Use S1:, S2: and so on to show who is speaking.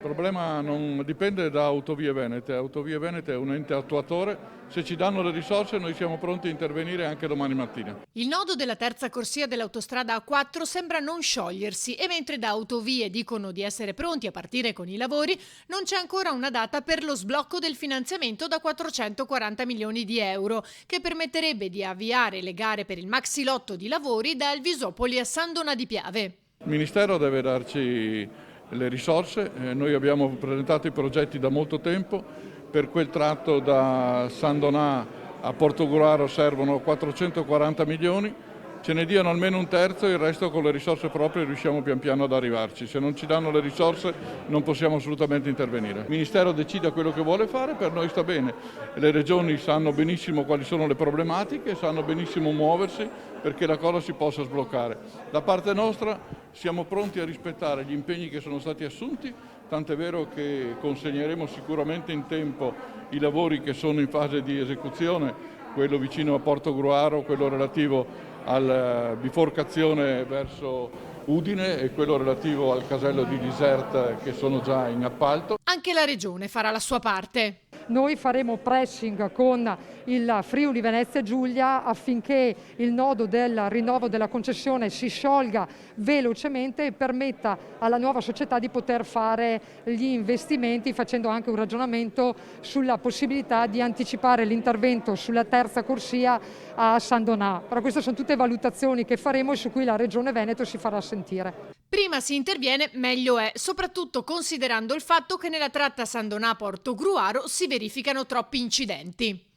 S1: Il problema non dipende da Autovie Venete. Autovie Venete è un ente attuatore. Se ci danno le risorse noi siamo pronti a intervenire anche domani mattina.
S2: Il nodo della terza corsia dell'autostrada A4 sembra non sciogliersi e mentre da Autovie dicono di essere pronti a partire con i lavori, non c'è ancora una data per lo sblocco del finanziamento da 440 milioni di euro, che permetterebbe di avviare le gare per il maxilotto di lavori da Alvisopoli a San Donà di Piave.
S1: Il Ministero deve darci le risorse, noi abbiamo presentato i progetti da molto tempo, per quel tratto da San Donà a Portogruaro servono 440 milioni, ce ne diano almeno un terzo e il resto con le risorse proprie riusciamo pian piano ad arrivarci. Se non ci danno le risorse non possiamo assolutamente intervenire. Il Ministero decida quello che vuole fare, per noi sta bene. Le regioni sanno benissimo quali sono le problematiche, sanno benissimo muoversi perché la cosa si possa sbloccare. Da parte nostra siamo pronti a rispettare gli impegni che sono stati assunti, tant'è vero che consegneremo sicuramente in tempo i lavori che sono in fase di esecuzione, quello vicino a Portogruaro, quello relativo alla biforcazione verso Udine e quello relativo al casello di Desert che sono già in appalto.
S2: Anche la Regione farà la sua parte.
S3: Noi faremo pressing con il Friuli Venezia Giulia affinché il nodo del rinnovo della concessione si sciolga velocemente e permetta alla nuova società di poter fare gli investimenti, facendo anche un ragionamento sulla possibilità di anticipare l'intervento sulla terza corsia a San Donà. Però queste sono tutte valutazioni che faremo e su cui la Regione Veneto si farà sentire.
S2: Prima si interviene, meglio è, soprattutto considerando il fatto che nella tratta San Donà-Portogruaro si verificano troppi incidenti.